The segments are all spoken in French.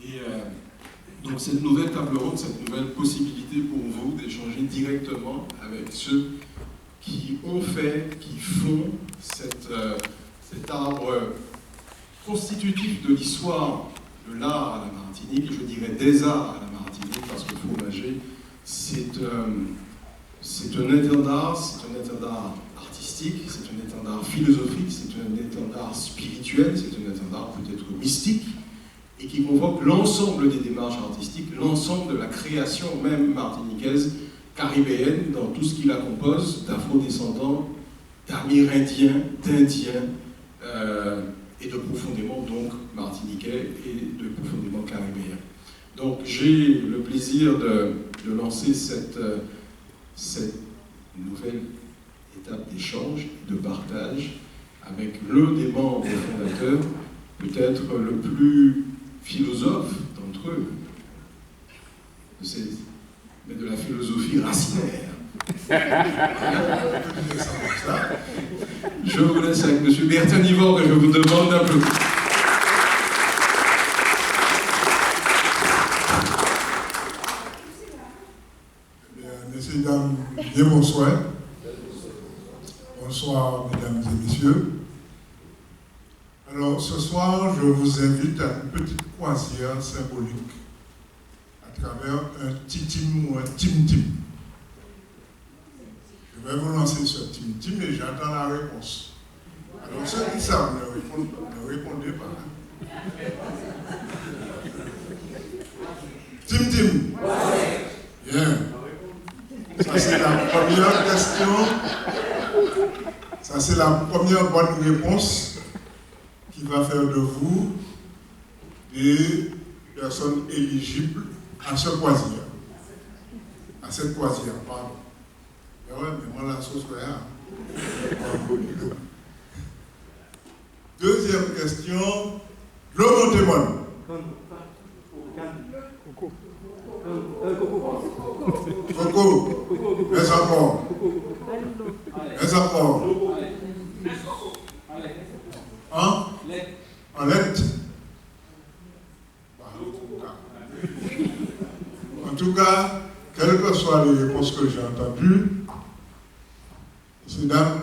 Et donc cette nouvelle table ronde, cette nouvelle possibilité pour vous d'échanger directement avec ceux qui ont fait, qui font cet arbre constitutif de l'histoire de l'art à la Martinique, et je dirais des arts à la Martinique, parce que Fromager, c'est un étendard, artistique, c'est un étendard philosophique, c'est un étendard spirituel, c'est un étendard peut-être mystique, et qui convoque l'ensemble des démarches artistiques, l'ensemble de la création même martiniquaise, caribéenne, dans tout ce qui la compose, d'afro-descendants, d'amérindiens, d'indiens, et de profondément donc martiniquais et de profondément caribéens. Donc j'ai le plaisir de lancer cette nouvelle étape d'échange et de partage avec l'un des membres fondateurs, peut-être le plus philosophe d'entre eux, mais de la philosophie racinaire. Je vous laisse avec M. Bertin Yvon, que je vous demande d'applaudir. Messieurs, dames, bien bonsoir. Bonsoir, mesdames et messieurs. Alors, ce soir, je vous invite à une petite croisière symbolique à travers un titim ou un tim-tim. Je vais vous lancer ce tim-tim et j'attends la réponse. Alors, ceux qui savent, ne répondez pas. Tim-tim. Bien. Ça, c'est la première question. Ça, c'est la première bonne réponse qui va faire de vous des personnes éligibles à ce croisière. À cette croisière, pardon. Mais ouais, mais moi, la sauce, deuxième question, le Montémon. Coco. Les encore. Les encore. Hein? En lettre. En tout cas, quelles que soient les réponses que j'ai entendues, ces dames,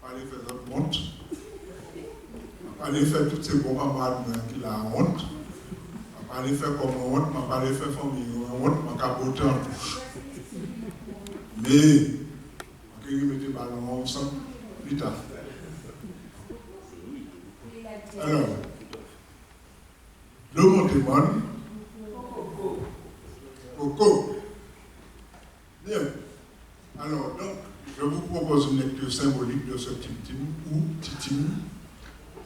allez faire notre honte, allez faire toutes ces bons camarades qui la honte, allez faire comme honte, allez faire famille honte, ma capote en touche. Mais, on va mettre les ballons ensemble, plus tard. Alors, le Montémon, Coco. Bien. Alors, donc, je vous propose une lecture symbolique de ce tim-tim ou titim.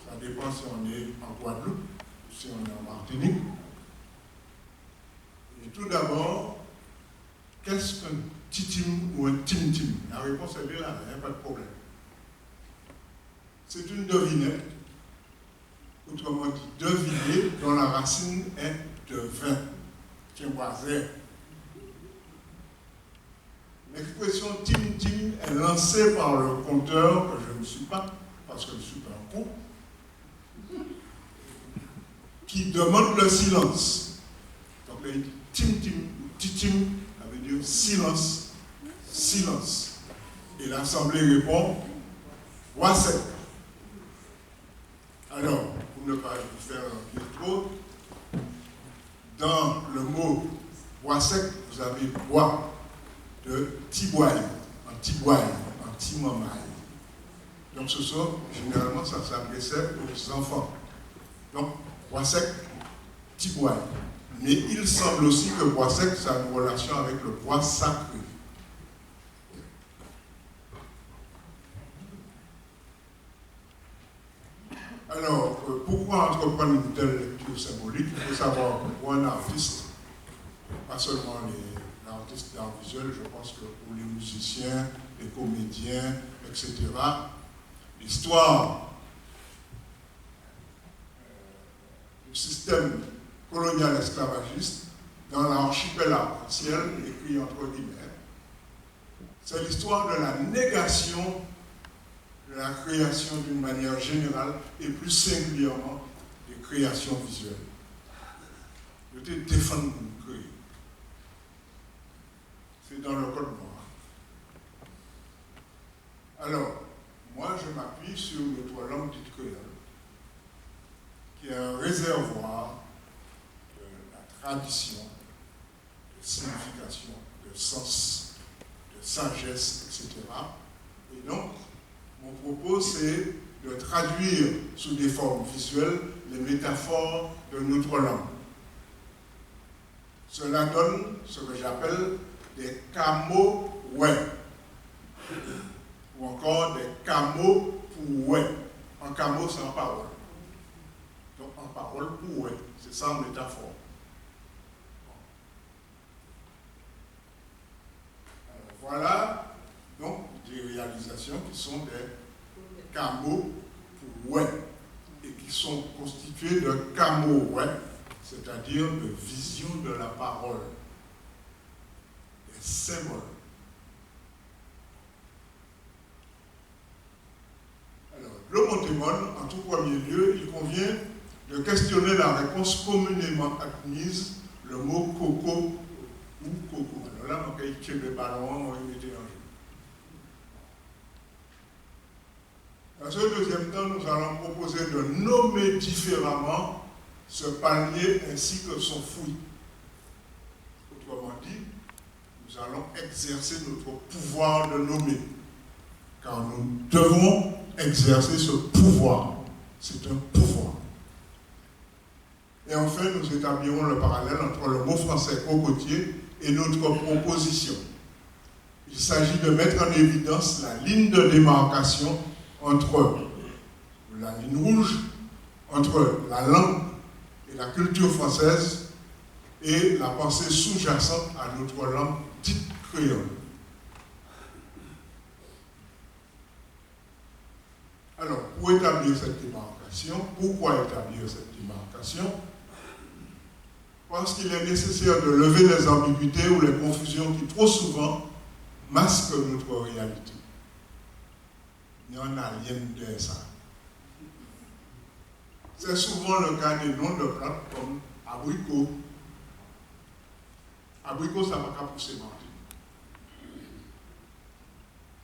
Ça dépend si on est en Guadeloupe, si on est en Martinique. Et tout d'abord, qu'est-ce qu'un titim ou un tim-tim? La réponse est bien là, il n'y a pas de problème. C'est une devinette, autrement dit, deviner, dont la racine est de vin. Tiens, voisin. L'expression tim-tim est lancée par le conteur, que je ne suis pas, parce que je ne suis pas un con, qui demande le silence. Donc, il dit tim-tim, titim, ça veut dire silence, silence. Et l'Assemblée répond, voix sec. Alors, pour ne pas vous faire un pied trop, dans le mot bois sec, vous avez bois de tiboaille, en tiboaille, en timamaille. Donc ce soir, généralement, ça s'adressait aux enfants. Donc, bois sec, tiboaille. Mais il semble aussi que bois sec, ça a une relation avec le bois sacré. Alors, pourquoi entreprendre une telle lecture symbolique? Il faut savoir que pour un artiste, pas seulement l'artiste d'art visuel, je pense que pour les musiciens, les comédiens, etc., l'histoire du système colonial esclavagiste dans l'archipel arc-en-ciel, écrit entre guillemets, c'est l'histoire de la négation de la création d'une manière générale et plus singulièrement des créations visuelles. je te défends pour créer. C'est dans le code noir. Alors, moi, je m'appuie sur notre langue dite créole, qui est un réservoir de la tradition, de signification, de sens, de sagesse, etc. Et donc, mon propos, c'est de traduire sous des formes visuelles les métaphores de notre langue. Cela donne ce que j'appelle des camots ouais, ou encore des camots pour ouais. Un camot sans parole. Donc en parole pour ouais, c'est ça en métaphore. Alors, voilà donc des réalisations qui sont des camots pour ouais et qui sont constitués de camots ouais, c'est-à-dire de vision de la parole, des symboles. Alors, le Montémone, en tout premier lieu, il convient de questionner la réponse communément admise, le mot coco ou coco. Alors là, on a le ballon, on a été en jeu. Dans ce deuxième temps, nous allons proposer de nommer différemment ce palmier ainsi que son fruit. Autrement dit, nous allons exercer notre pouvoir de nommer, car nous devons exercer ce pouvoir. C'est un pouvoir. Et enfin, nous établirons le parallèle entre le mot français cocotier et notre proposition. Il s'agit de mettre en évidence la ligne de démarcation entre la ligne rouge, entre la langue et la culture française et la pensée sous-jacente à notre langue dite créole. Alors, pour établir cette démarcation, pourquoi établir cette démarcation? Parce qu'il est nécessaire de lever les ambiguïtés ou les confusions qui trop souvent masquent notre réalité. Il n'y en a rien de ça. C'est souvent le cas des noms de plantes comme abricot. Abricot, ça ne va pas pousser Martin.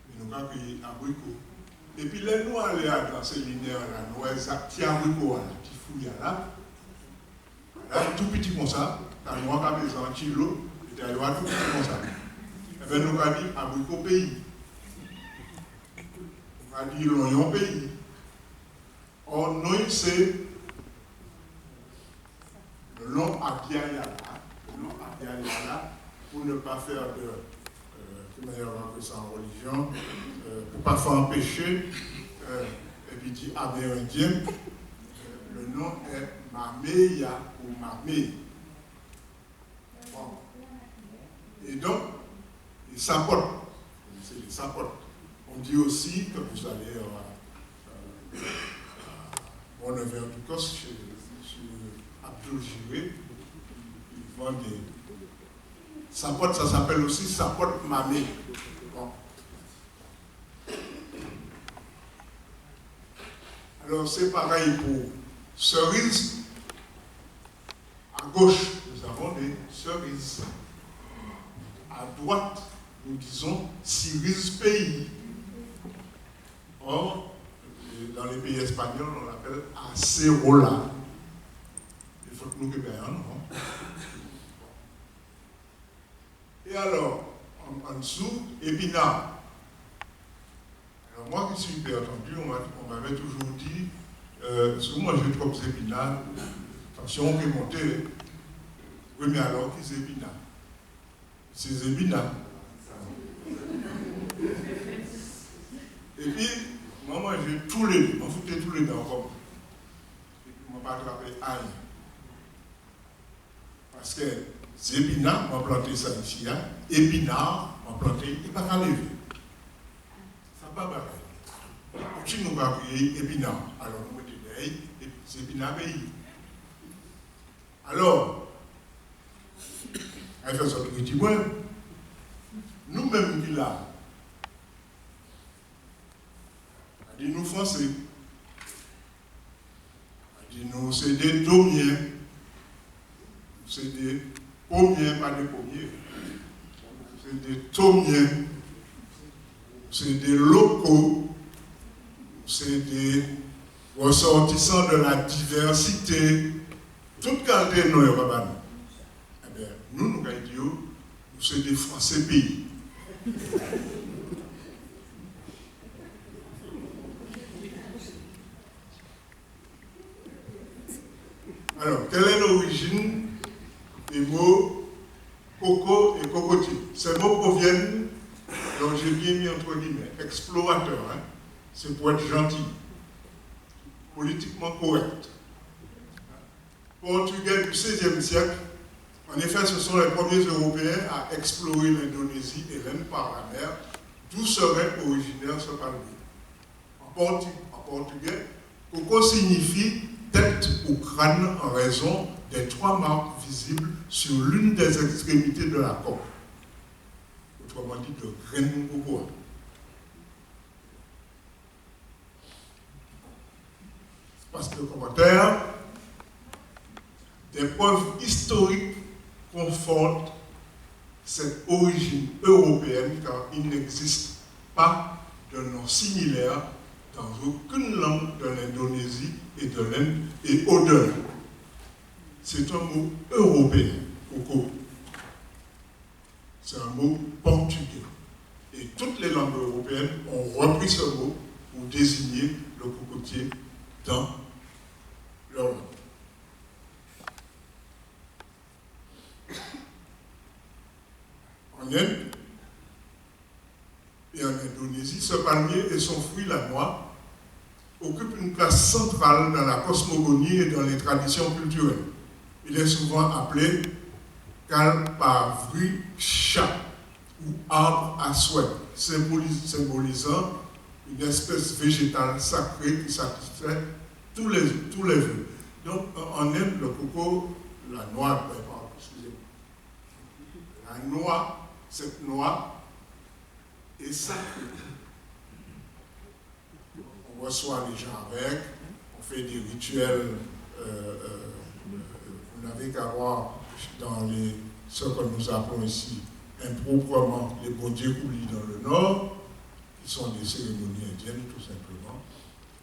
Mais nous avons cueilli abricot. Et puis les nous aller dans ces linéaires là, nous avons petit abricot là, petit fouille là. Là, tout petit comme ça, dans le noir qui a un kilo, et dans le noir tout petit comme ça. Et bien nous avons dit abricot pays. On a dit l'oignon pays. Or, nous, c'est le long Abiayala. Le long Abiayala, pour ne pas faire de manière que ça en religion, pour ne pas faire un péché, et puis dit amérindien, le nom est Mameya ou Mamé. Bon. Et donc, les sapotes, c'est les sapotes. On dit aussi que vous allez on est vers du Cos chez Abdul Jiré, ils vendent des sapotes, ça s'appelle aussi sapote mamé. Bon. Alors c'est pareil pour cerises. À gauche, nous avons des cerises. À droite, nous disons cerise pays. Or, dans les pays espagnols, on l'appelle acerola. Il faut que nous réveillions, non? Et alors, en dessous, épinard. Alors moi qui suis hyper attendu, on m'avait toujours dit, si vous mangez trop d'épinards, attention, on peut monter. Oui, mais alors, qui c'est épinards? C'est épinards. Et puis, moi, j'ai tous les deux, on foutait tous les deux encore. Et puis, on m'a pas attrapé aïe. Parce que c'est épinard, on m'a planté ça ici, hein. Épinard, on m'a planté, il ne va pas lever. Ça va pas pareil. Si nous avons créé épinard, alors nous mettons des c'est épinard pays. Alors, elle fait ça tout petit point. Nous-mêmes qui là, nous français, nous c'est des domiens, c'est des pommiers, pas des pommiers. C'est des thaumiens, c'est des locaux, c'est des ressortissants de la diversité, toute qualité de nos Européens. Eh bien, nous c'est des Français pays. Alors, quelle est l'origine des mots coco et cocotier? Ces mots proviennent, donc j'ai bien mis entre guillemets, explorateur, hein? C'est pour être gentil, politiquement correct. Portugais du XVIe siècle, en effet, ce sont les premiers Européens à explorer l'Indonésie et l'Inde par la mer, d'où serait originaire ce palmier. En portugais, coco signifie tête ou crâne en raison des 3 marques visibles sur l'une des extrémités de la coque. Autrement dit, de graines de coco. Parce que commentaire, des preuves historiques confortent cette origine européenne car il n'existe pas de nom similaire dans aucune langue de l'Indonésie et de l'Inde et au-delà. C'est un mot européen, coco. C'est un mot portugais. Et toutes les langues européennes ont repris ce mot pour désigner le cocotier dans leur langue. En Inde et en Indonésie, ce palmier et son fruit, la noix, occupent une place centrale dans la cosmogonie et dans les traditions culturelles. Il est souvent appelé Kalpavriksha ou arbre à souhait, symbolisant une espèce végétale sacrée qui satisfait tous les vœux. Donc en Inde, le coco, la noix, excusez-moi, la noix, cette noix est sacrée. On reçoit les gens avec, on fait des rituels. Vous n'avez qu'à voir dans ce que nous appelons ici improprement les Bodhikouli dans le nord, qui sont des cérémonies indiennes tout simplement,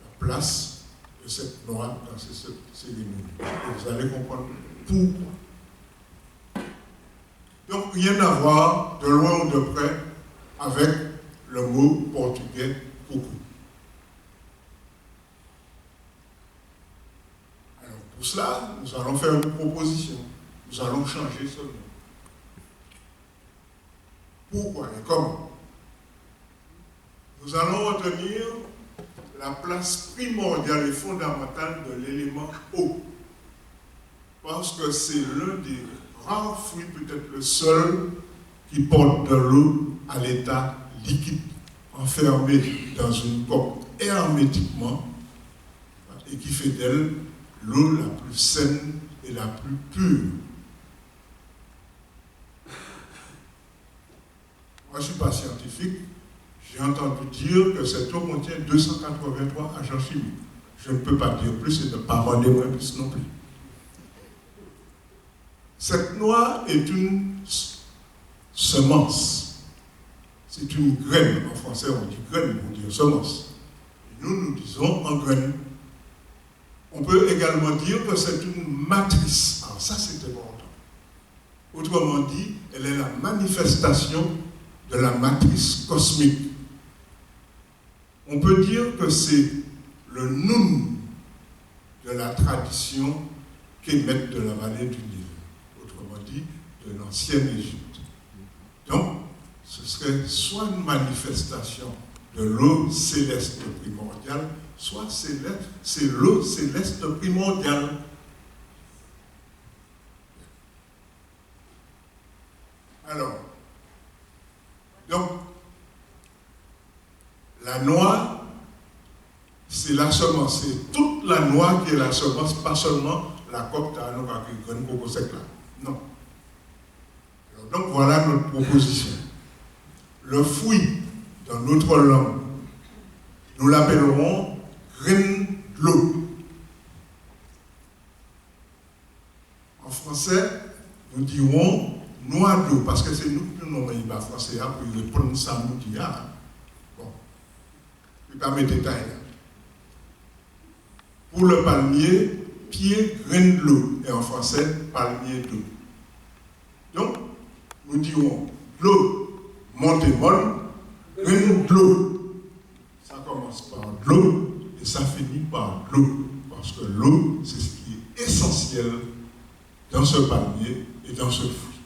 la place de cette noix dans ces cérémonies. Et vous allez comprendre pourquoi. Donc rien à voir de loin ou de près avec le mot portugais coco. Alors pour cela, nous allons faire une proposition. Nous allons changer ce nom. Pourquoi et comment? Nous allons retenir la place primordiale et fondamentale de l'élément eau. Parce que c'est l'un des rares fruits, peut-être le seul, qui porte de l'eau à l'état liquide, enfermé dans une coque hermétiquement, et qui fait d'elle l'eau la plus saine et la plus pure. Moi, je ne suis pas scientifique, j'ai entendu dire que cette eau contient 283 agents chimiques. Je ne peux pas dire plus et ne pas demander moins plus non plus. Cette noix est une semence. C'est une graine. En français, on dit graine pour dire semence. Et nous disons en graine. On peut également dire que c'est une matrice. Alors ça, c'est important. Autrement dit, elle est la manifestation de la matrice cosmique. On peut dire que c'est le Noun de la tradition qu'émette de la vallée du Nil, autrement dit, de l'ancienne Égypte. Donc, ce serait soit une manifestation de l'eau céleste primordiale, soit c'est l'eau céleste primordiale. Alors, donc, la noix, c'est la semence. C'est toute la noix qui est la semence, pas seulement la coque de la coco sec là. Non. Alors, donc, voilà notre proposition. Le fruit, dans notre langue, nous l'appellerons graine de l'eau. En français, nous dirons noix d'eau, parce que c'est nous qui nous nommons en français pour répondre à ça, nous qui a. Bon, je ne vais pas mettre détail. Pour le palmier, pied, graine de l'eau, et en français, palmier d'eau. Donc, nous dirons l'eau, montée molle, graine de l'eau. Ça commence par de l'eau et ça finit par de l'eau. Parce que l'eau, c'est ce qui est essentiel dans ce palmier et dans ce fruit.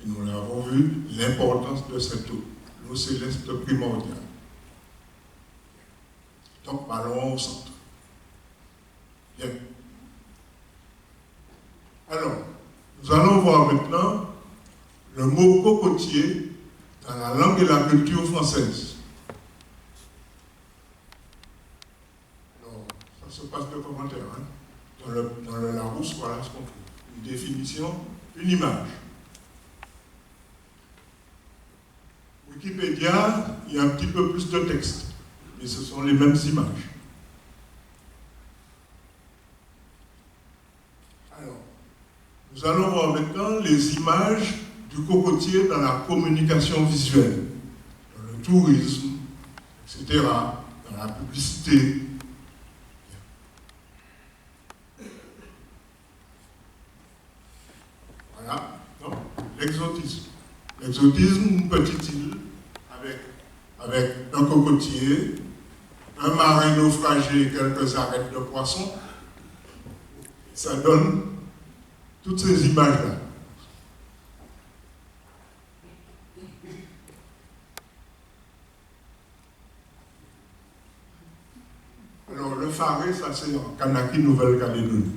Et nous l'avons vu, l'importance de cette eau, l'eau céleste primordiale. Donc, allons au centre. Bien. Alors, nous allons voir maintenant le mot cocotier dans la langue et la culture française. Alors, ça se passe de commentaires. Hein? Dans le Larousse, voilà ce qu'on trouve. Une définition, une image. Wikipédia, il y a un petit peu plus de texte, mais ce sont les mêmes images. Alors, nous allons voir maintenant les images du cocotier dans la communication visuelle, dans le tourisme, etc., dans la publicité. Voilà, donc l'exotisme. L'exotisme, une petite île avec un cocotier, un marin naufragé et quelques arêtes de poissons. Ça donne toutes ces images-là. Alors, le Faré, ça c'est en Kanaki, Nouvelle-Calédonie.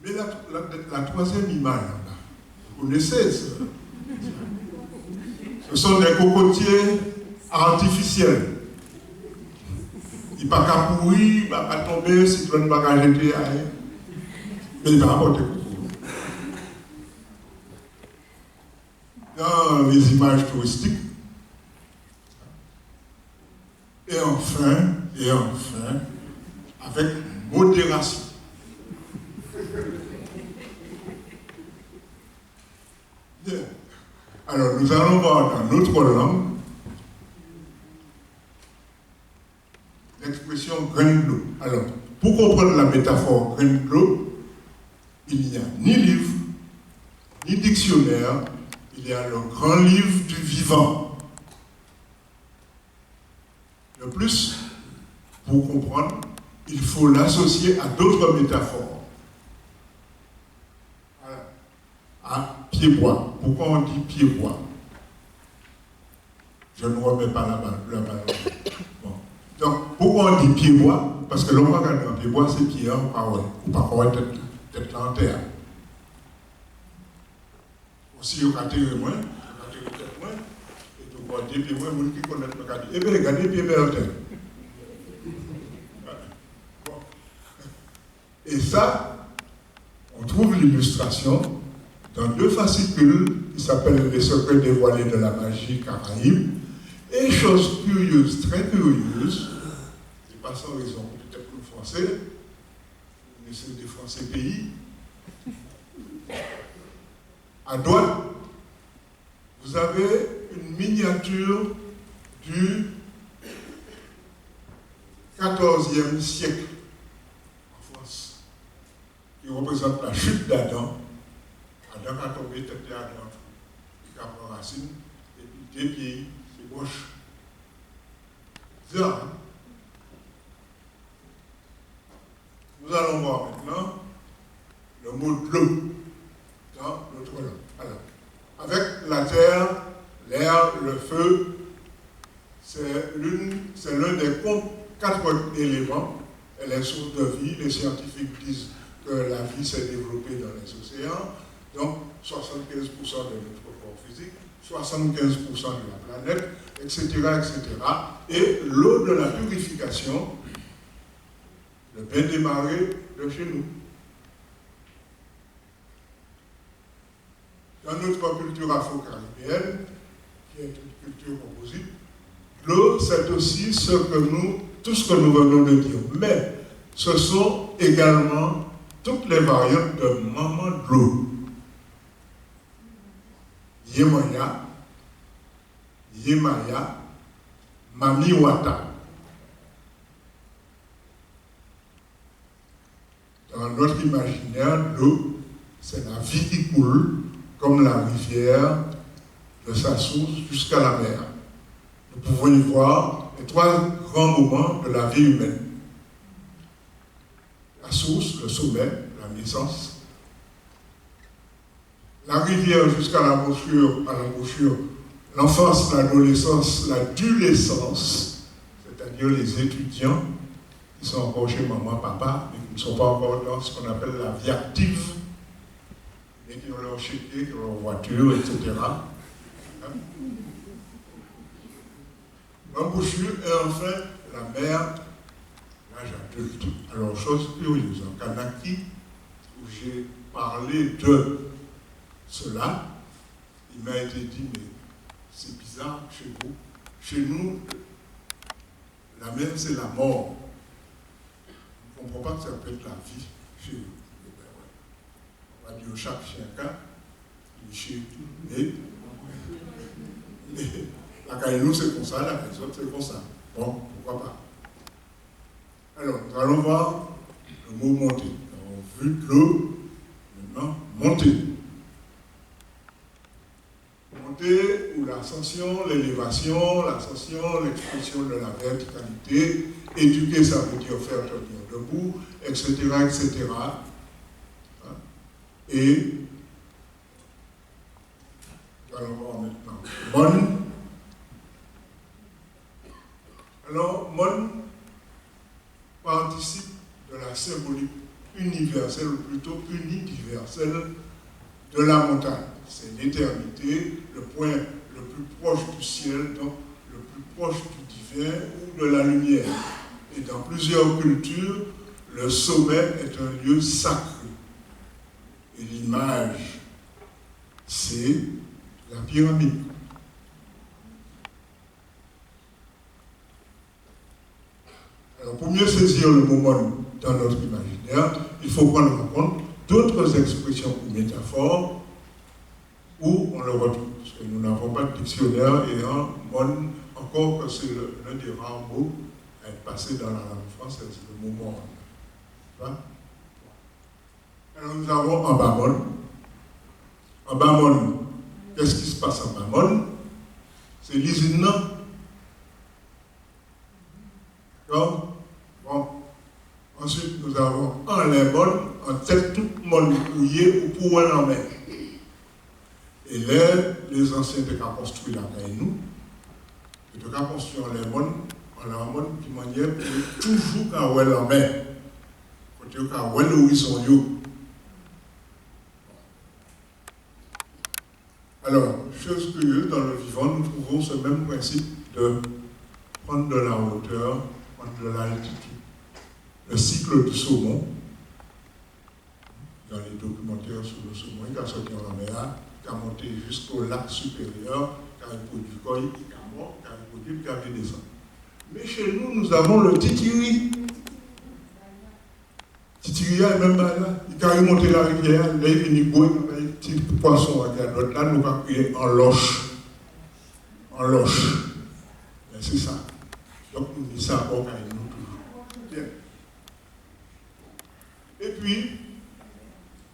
Mais la troisième image, vous connaissez ça? Ce sont des cocotiers artificiels. Il ne va pas pourrir, il ne va pas tomber, si tu ne vas pas jeter à rien. Mais il va apporter coco. Dans les images touristiques. Et enfin, avec modération. Bien. Alors, nous allons voir dans notre langue l'expression graine de l'eau. Alors, pour comprendre la métaphore graine de l'eau, il n'y a ni livre, ni dictionnaire, il y a le grand livre du vivant. De plus, pour comprendre, il faut l'associer à d'autres métaphores. Voilà. À pied-bois. Pourquoi on dit pied-bois? Je ne remets pas la balle. Bon. Donc, pourquoi on dit pied-bois? Parce que l'on va regarder un pied-bois, c'est pied en parole, ou parfois tête en terre. Aussi, il y a tête moins, et donc on dit pied-bois, il y a qui connaissent le cas. Eh bien, regardez pied-bois en terre. Bon. Et ça, on trouve l'illustration dans deux fascicules qui s'appellent Les secrets dévoilés de la magie caraïbe. Et chose curieuse, très curieuse, et pas sans raison, peut-être pour le français, mais c'est des Français pays. À droite, vous avez une miniature du XIVe siècle en France, qui représente la chute d'Adam. Adam a tombé tête à Adam, il a pris racine, et puis des pieds, ses broches. C'est ça, hein? Nous allons voir maintenant le mot de l'eau dans notre langue. Alors, avec la terre, l'air, le feu, c'est l'un des 4 éléments et les sources de vie. Les scientifiques disent que la vie s'est développée dans les océans. Donc, 75% de notre corps physique, 75% de la planète, etc., etc. Et l'eau de la purification, le bain des marées de chez nous. Dans notre culture afro-caribéenne, qui est une culture composite, l'eau, c'est aussi tout ce que nous venons de dire. Mais ce sont également toutes toutes les variantes de maman de l'eau. Yemaya, Yemaya, Mami Wata. Dans notre imaginaire, l'eau, c'est la vie qui coule comme la rivière de sa source jusqu'à la mer. Nous pouvons y voir les trois grands moments de la vie humaine. La source, le sommet, la naissance. La rivière jusqu'à l'embouchure, l'enfance, l'adolescence, la dulescence, c'est-à-dire les étudiants qui sont encore chez maman, papa, mais qui ne sont pas encore dans ce qu'on appelle la vie active, mais qui ont leur chéquier, qui ont leur voiture, etc. L'embouchure et enfin la mère, l'âge adulte. Alors, chose curieuse, en Kanaki, où j'ai parlé de cela, il m'a été dit, mais c'est bizarre chez vous. Chez nous, la mère, c'est la mort. On ne comprend pas que ça peut être la vie chez nous. On va dire chaque chien, chez la Caïnou, c'est comme ça, la personne, c'est comme ça. Bon, pourquoi pas. Alors, nous allons voir le mot monter. On a vu l'eau, maintenant, monter. Monter ou l'ascension, l'élévation, l'ascension, l'expression de la verticalité. Éduquer, ça veut dire faire tenir debout, etc., etc. Et nous allons voir maintenant Mon. Alors, Mon participe de la symbolique universelle, ou plutôt unidiverselle, de la montagne. C'est l'éternité, le point le plus proche du ciel, donc le plus proche du divin ou de la lumière. Et dans plusieurs cultures, le sommet est un lieu sacré. Et l'image, c'est la pyramide. Alors, pour mieux saisir le moment dans notre imaginaire, il faut prendre en compte d'autres expressions ou métaphores où on le retrouve. Parce que nous n'avons pas de dictionnaire et un monde, encore que c'est l'un des rares mots à être passé dans la langue française, le mot monde. Hein? Alors nous avons en Bamon. En Bamon, qu'est-ce qui se passe en Bamon? C'est l'usine. D'accord? Bon. Ensuite, nous avons en Lemon, en tête tout le monde couillé ou pour un en mer. Et là, les anciens de qu'à construire la Caïnou, et de qu'à construire en Lemon qui manière toujours qu'à ouer en mer. Il faut qu'à ouer l'horizon. Alors, chose curieuse, dans le vivant, nous trouvons ce même principe de prendre de la hauteur, prendre de l'altitude. Le cycle du saumon, dans les documentaires sur le saumon, il a sorti en mer, il a monté jusqu'au lac supérieur, car il produit quoi, il a mort, car il produit, car il descend. Mais chez nous, nous avons le titiri. Titiri est même là, il a monté la rivière, là il vient boire, il a un petit poisson à l'autre, là nous va crier en loche. En loche. Mais c'est ça. Donc nous disons ça encore à nous toujours. Bien. Et puis,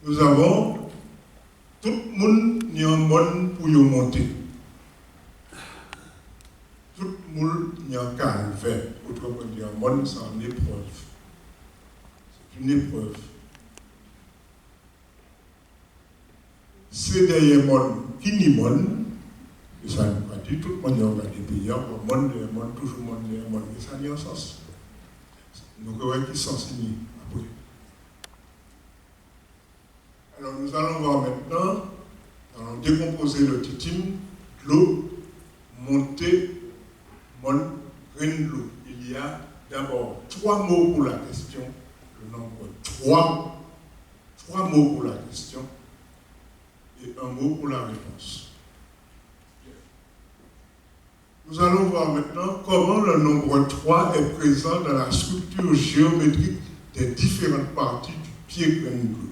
nous avons tout le monde qui est en monde pour y monter. Tout le monde qui est en calvaire. Autrement dit, en monde, c'est en épreuve. C'est une épreuve. C'est derrière monde qui n'y monde. Et ça ne veut pas dire tout le monde est regardé payant. Monde, toujours monde, et ça n'y a un sens. Nous avons qui s'enseignent après. Alors nous allons voir maintenant, nous allons décomposer le titime, l'eau, monter, mon, l'eau. Il y a d'abord 3 mots pour la question, le nombre 3 mots pour la question et 1 mot pour la réponse. Nous allons voir maintenant comment le nombre 3 est présent dans la structure géométrique des différentes parties du pied graine bleue.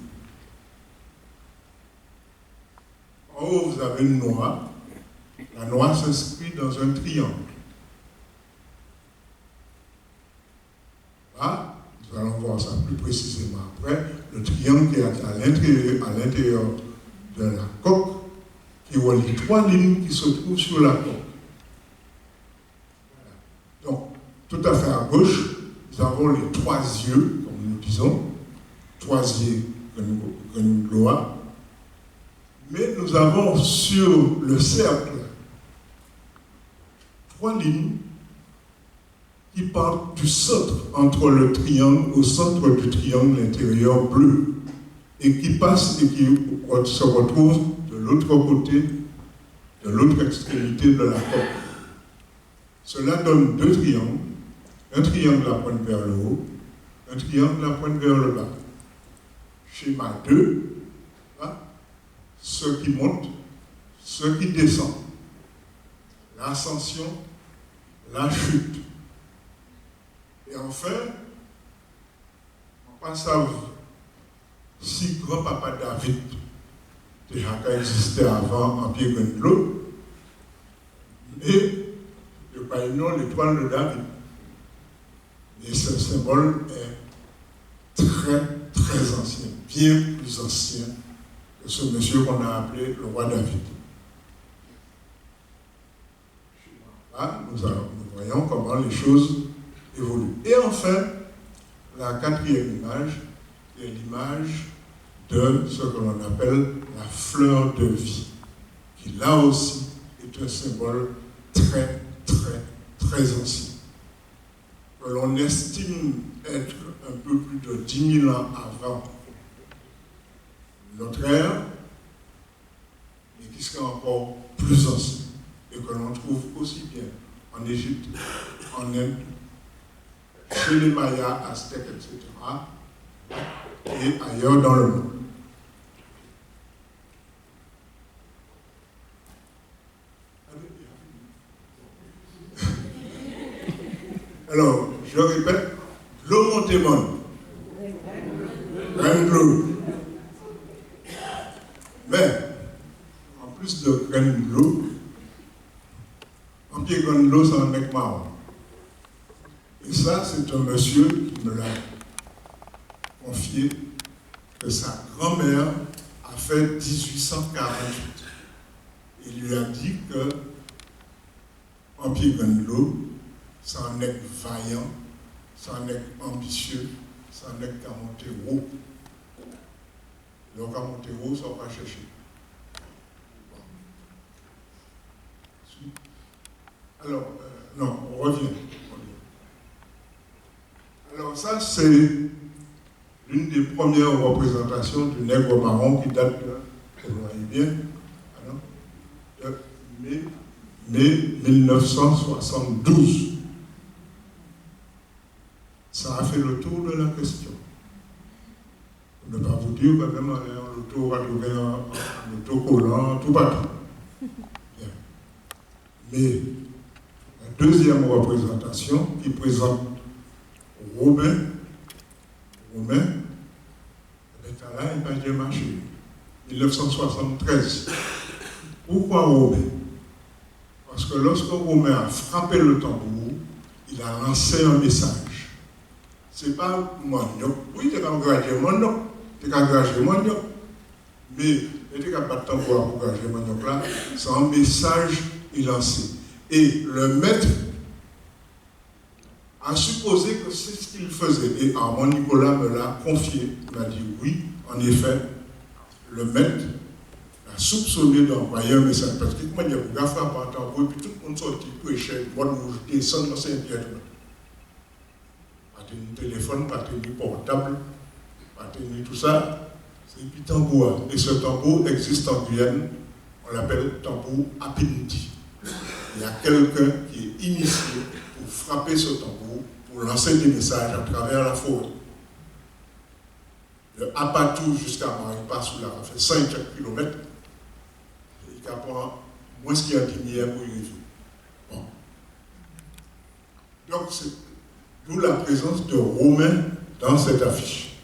En haut, vous avez une noix. La noix s'inscrit dans un triangle. Là, nous allons voir ça plus précisément après. Le triangle qui est à l'intérieur de la coque, qui relie 3 lignes qui se trouvent sur la coque. Donc, tout à fait à gauche, nous avons les 3 yeux, comme nous disons, 3 yeux Grenloa. Mais nous avons sur le cercle 3 lignes qui partent du centre, entre le triangle, au centre du triangle intérieur bleu, et qui passent et qui se retrouvent de l'autre côté, de l'autre extrémité de la coque. Cela donne 2 triangles, un triangle la pointe vers le haut, un triangle la pointe vers le bas. Schéma 2, là, ce qui monte, ce qui descend, l'ascension, la chute. Et enfin, on passe à si grand-papa David déjà existait avant en pied de l'eau, et le païnon, l'étoile de David. Et ce symbole est très, très ancien, bien plus ancien que ce monsieur qu'on a appelé le roi David. Là, nous voyons comment les choses évoluent. Et enfin, la 4e image est l'image de ce que l'on appelle la fleur de vie, qui là aussi est un symbole très, très, très ancien, que l'on estime être un peu plus de 10 000 ans avant notre ère, et qui serait encore plus ancien, et que l'on trouve aussi bien en Égypte, en Inde, chez les Mayas, Aztèques, etc., et ailleurs dans le monde. Alors, je répète, l'homontémon, graine bleue. Mais, en plus de graine bleue, en pied graine bleue, c'est un mec marron. Et ça, c'est un monsieur qui me l'a confié, que sa grand-mère a fait 1848. Il lui a dit que, en pied graine bleue, c'est un mec vaillant, c'est un mec ambitieux, c'est un mec qui a monté haut. Donc, à monter haut, ça va pas chercher. Alors, non, on revient. Alors, ça, c'est l'une des premières représentations du nègre marron qui date de, vous voyez bien, de mai 1972. Ça a fait le tour de la question. Je ne vais pas vous dire que même en auto, va trouver un autocollant, tout partout. Bien. Mais la deuxième représentation qui présente Romain, là, il va bien marcher. 1973. Pourquoi Romain? Parce que lorsque Romain a frappé le tambour, il a lancé un message. C'est pas Monok. Oui, tu as engagé Monok. Tu as engagé Monok. Mais tu as pas de tambour pour engager Monok là. C'est un message il lancé. Et le maître a supposé que c'est ce qu'il faisait. Et Armand Nicolas me l'a confié. Il m'a dit oui, en effet, le maître a soupçonné d'envoyer un message. Parce que moi, il y a beaucoup de frappes en tambour, et puis tout le monde sortit pour échec, moi, je descends dans Saint-Pierre. Pas tenir téléphone, pas tenir portable, pas tenir tout ça. C'est puis tambour. Et ce tambour existe en Guyane, on l'appelle tambour apinti. Il y a quelqu'un qui est initié pour frapper ce tambour, pour lancer des messages à travers la forêt. De Apatou jusqu'à Maripa, sous la fait 5 km. Il y a moins qu'il y a 10 000 pour y vivre. Bon. Donc, c'est d'où la présence de Romain dans cette affiche.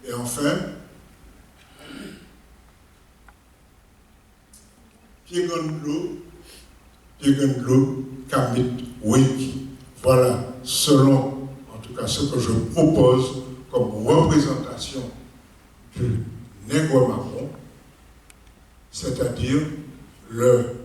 Et Et enfin, Piegandlo, Kamit, Wiki. Voilà, selon, en tout cas, ce que je propose comme représentation du nègre marron, c'est-à-dire le